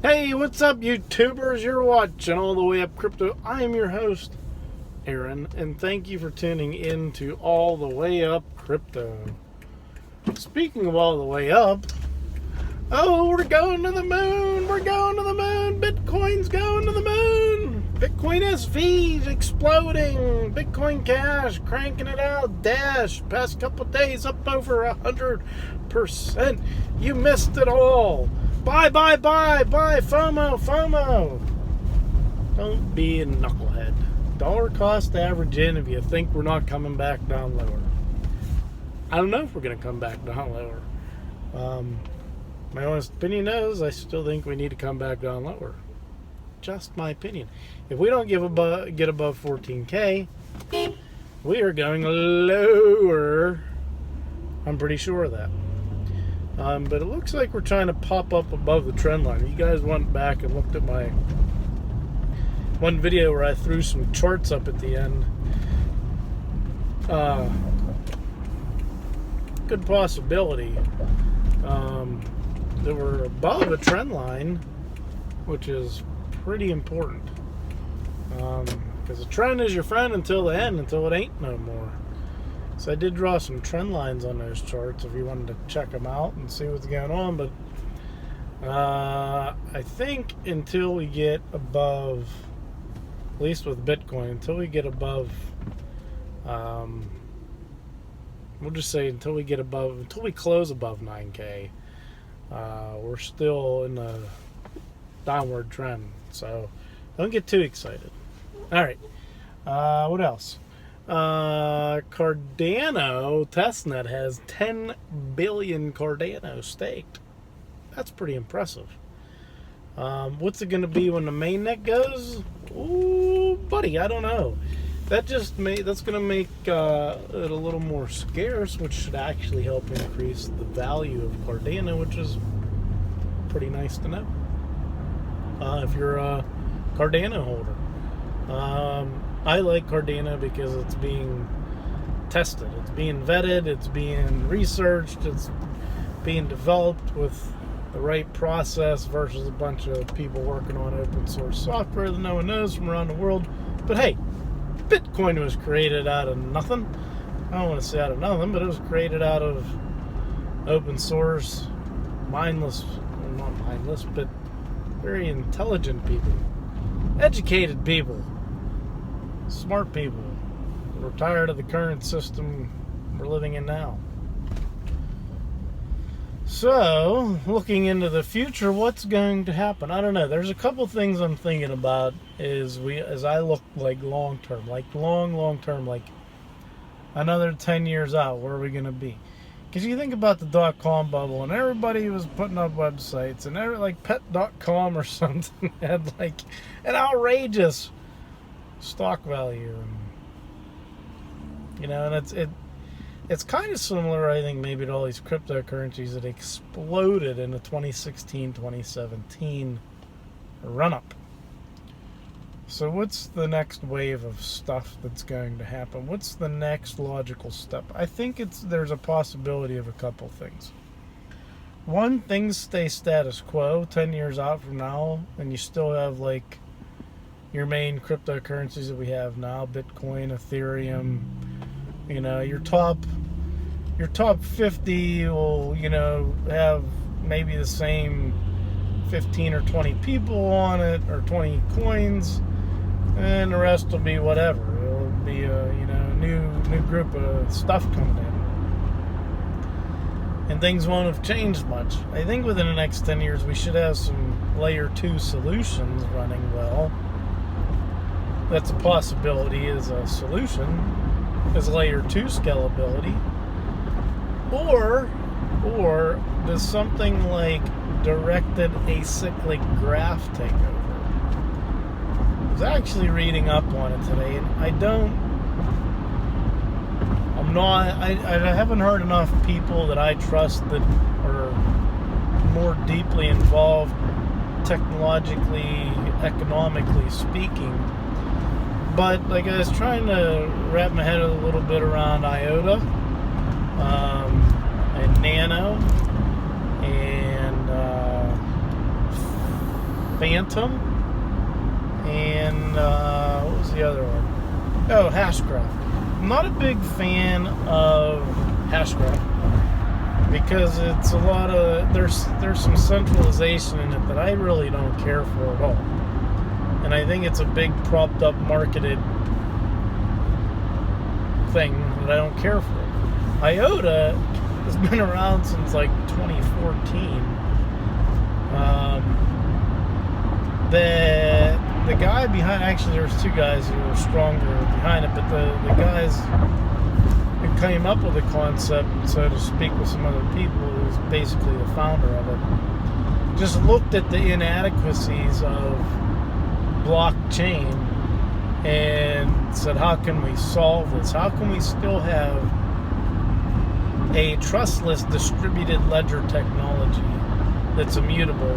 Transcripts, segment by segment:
Hey, what's up, YouTubers? You're watching All the Way Up Crypto. I am your host, Aaron, and thank you for tuning in to All the Way Up Crypto. Speaking of all the way up, we're going to the moon. We're going to the moon. Bitcoin's going to the moon. Bitcoin SV's exploding. Bitcoin Cash cranking it out. Dash past couple days up over 100%. You missed it all. Buy, FOMO. Don't be a knucklehead. Dollar cost average in if you think we're not coming back down lower. I don't know if we're going to come back down lower. My honest opinion is I still think we need to come back down lower. Just my opinion. If we don't get above 14K, we are going lower. I'm pretty sure of that. But it looks like we're trying to pop up above the trend line. You guys went back and looked at my one video where I threw some charts up at the end. Good possibility that we're above a trend line, which is pretty important. Because the trend is your friend until the end, until it ain't no more. So I did draw some trend lines on those charts if you wanted to check them out and see what's going on. But I think until we get above, at least with Bitcoin, until we get above, we'll just say until we close above 9K, we're still in a downward trend. So don't get too excited. All right. What else? Cardano testnet has 10 billion Cardano staked. That's pretty impressive. What's it going to be when the mainnet goes? Ooh, buddy, I don't know. That's going to make it a little more scarce, which should actually help increase the value of Cardano, which is pretty nice to know. If you're a Cardano holder. I like Cardano because it's being tested, it's being vetted, it's being researched, it's being developed with the right process versus a bunch of people working on open source software that no one knows from around the world. But hey, Bitcoin was created out of nothing. I don't want to say out of nothing, but it was created out of open source, not mindless, but very intelligent people, educated people, smart people. We're tired of the current system we're living in now. So, looking into the future, what's going to happen? I don't know. There's a couple things I'm thinking about as I look like long term, like long term, like another 10 years out. Where are we going to be? Because you think about the .com bubble, and everybody was putting up websites, and like pet.com or something had like an outrageous stock value, and and it's kind of similar, I think, maybe to all these cryptocurrencies that exploded in the 2016-2017 run-up. So what's the next wave of stuff that's going to happen? What's the next logical step? I think there's a possibility of a couple things. One, things stay status quo 10 years out from now, and you still have like your main cryptocurrencies that we have now, Bitcoin, Ethereum, your top 50 will, have maybe the same 15 or 20 people on it, or 20 coins, and the rest will be whatever. It'll be a, new group of stuff coming in. And things won't have changed much. I think within the next 10 years we should have some layer 2 solutions running well. That's a possibility as a solution, as layer 2 scalability. Or does something like directed acyclic graph take over? I was actually reading up on it today, and I haven't heard enough people that I trust that are more deeply involved technologically, economically speaking. But like I was trying to wrap my head a little bit around IOTA and Nano and Phantom, and what was the other one? Oh, Hashcraft. I'm not a big fan of Hashcraft because it's a lot of there's some centralization in it that I really don't care for at all, and I think it's a big propped up marketed thing that I don't care for. IOTA has been around since like 2014. The guy behind, actually there was two guys who were stronger behind it, but the guys who came up with the concept, so to speak, with some other people, who was basically the founder of it, just looked at the inadequacies of blockchain and said, how can we solve this? How can we still have a trustless distributed ledger technology that's immutable,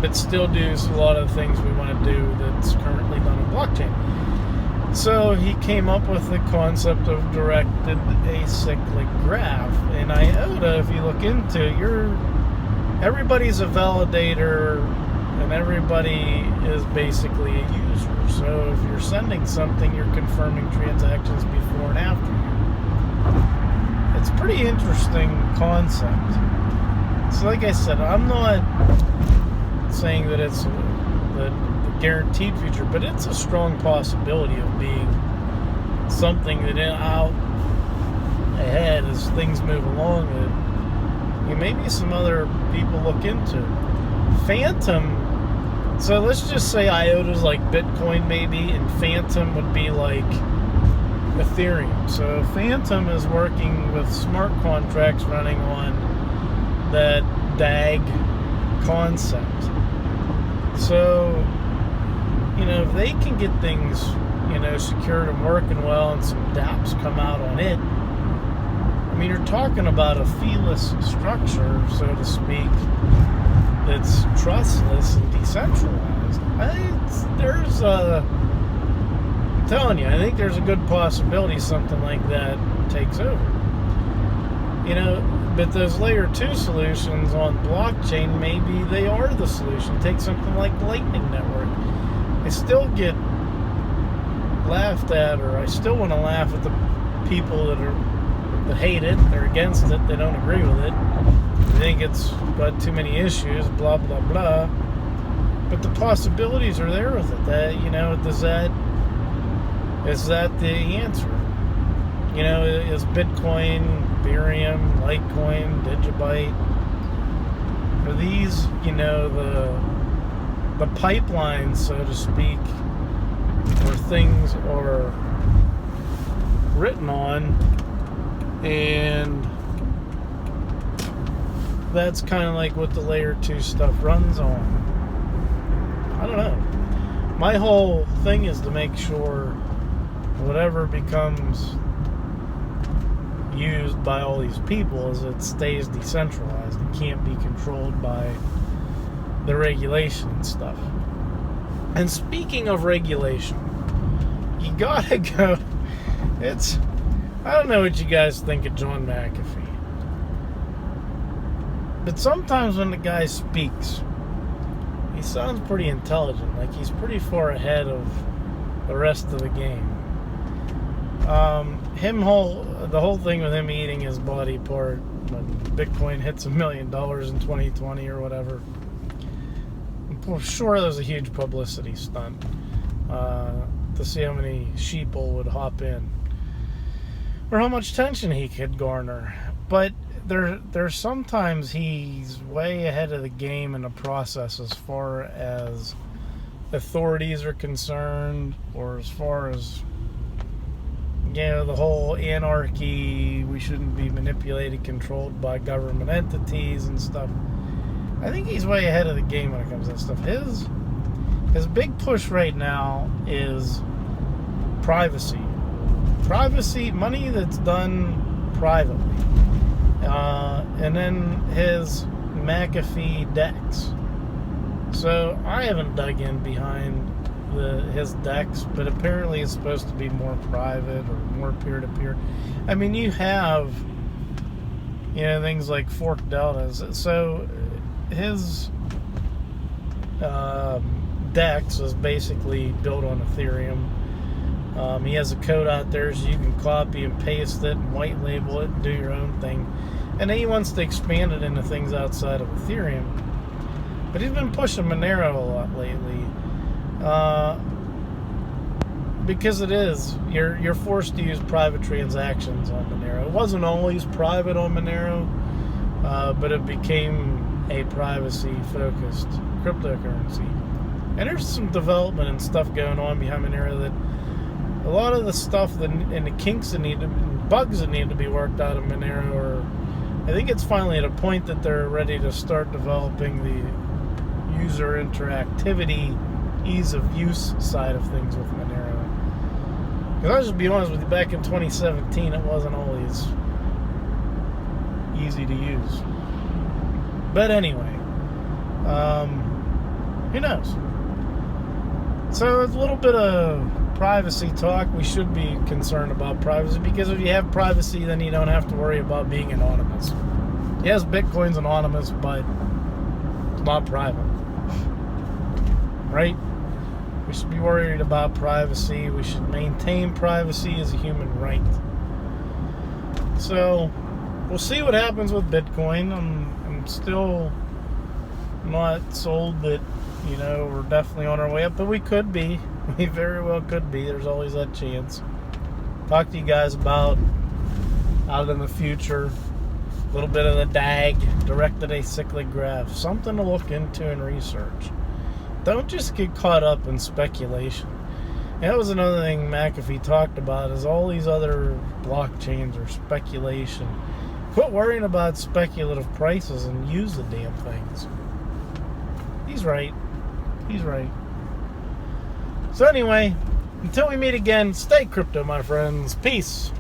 but still do a lot of the things we want to do that's currently done on blockchain? So he came up with the concept of directed acyclic graph. And IOTA, if you look into it, everybody's a validator and everybody is basically a user. So if you're sending something, you're confirming transactions before and after. It's a pretty interesting concept. So like I said, I'm not saying that it's the guaranteed future, but it's a strong possibility of being something that out ahead as things move along that maybe some other people look into. Phantom, so let's just say IOTA's like Bitcoin maybe, and Phantom would be like Ethereum. So Phantom is working with smart contracts running on that DAG concept. So, if they can get things, secured and working well and some dApps come out on it, you're talking about a feeless structure, so to speak, that's trustless and decentralized. I'm telling you, I think there's a good possibility something like that takes over. But those layer 2 solutions on blockchain, maybe they are the solution. Take something like Lightning Network. I still get laughed at, or I still want to laugh at the people that hate it, they're against it, they don't agree with it, they think it's got too many issues, blah, blah, blah. But the possibilities are there with it. That, is that the answer? Is Bitcoin, Ethereum, Litecoin, Digibyte, are these, the pipelines, so to speak, where things are written on, and that's kind of like what the layer 2 stuff runs on. I don't know. My whole thing is to make sure whatever becomes used by all these people is it stays decentralized. It can't be controlled by the regulation and stuff. And speaking of regulation, you gotta go. I don't know what you guys think of John McAfee, but sometimes when the guy speaks, he sounds pretty intelligent, like he's pretty far ahead of the rest of the game. The whole thing with him eating his body part when Bitcoin hits $1 million in 2020 or whatever, I'm sure there's a huge publicity stunt to see how many sheeple would hop in, or how much tension he could garner. But there's sometimes he's way ahead of the game in the process as far as authorities are concerned, or as far as the whole anarchy, we shouldn't be manipulated, controlled by government entities and stuff. I think he's way ahead of the game when it comes to that stuff. His big push right now is privacy. Privacy, money that's done privately. And then his McAfee DEX. So I haven't dug in behind his DEX, but apparently it's supposed to be more private or more peer-to-peer. You have things like fork deltas. So his DEX is basically built on Ethereum. He has a code out there so you can copy and paste it and white label it and do your own thing. And then he wants to expand it into things outside of Ethereum. But he's been pushing Monero a lot lately. Because you're forced to use private transactions on Monero. It wasn't always private on Monero, but it became a privacy-focused cryptocurrency. And there's some development and stuff going on behind Monero that a lot of the stuff and the kinks bugs that need to be worked out of Monero are, I think it's finally at a point that they're ready to start developing the user interactivity, ease of use side of things with Monero. Because I'll just be honest with you, back in 2017, it wasn't always easy to use. But anyway, who knows? So it's a little bit of privacy talk. We should be concerned about privacy, because if you have privacy, then you don't have to worry about being anonymous. Yes, Bitcoin's anonymous, but it's not private. Right? We should be worried about privacy. We should maintain privacy as a human right. So we'll see what happens with Bitcoin. I'm still not sold that, we're definitely on our way up, but we could be. We very well could be. There's always that chance. Talk to you guys about out in the future, a little bit of the DAG, directed acyclic graph, something to look into and research. Don't just get caught up in speculation. And that was another thing McAfee talked about, is all these other blockchains are speculation. Quit worrying about speculative prices and use the damn things. He's right. He's right. So anyway, until we meet again, stay crypto, my friends. Peace.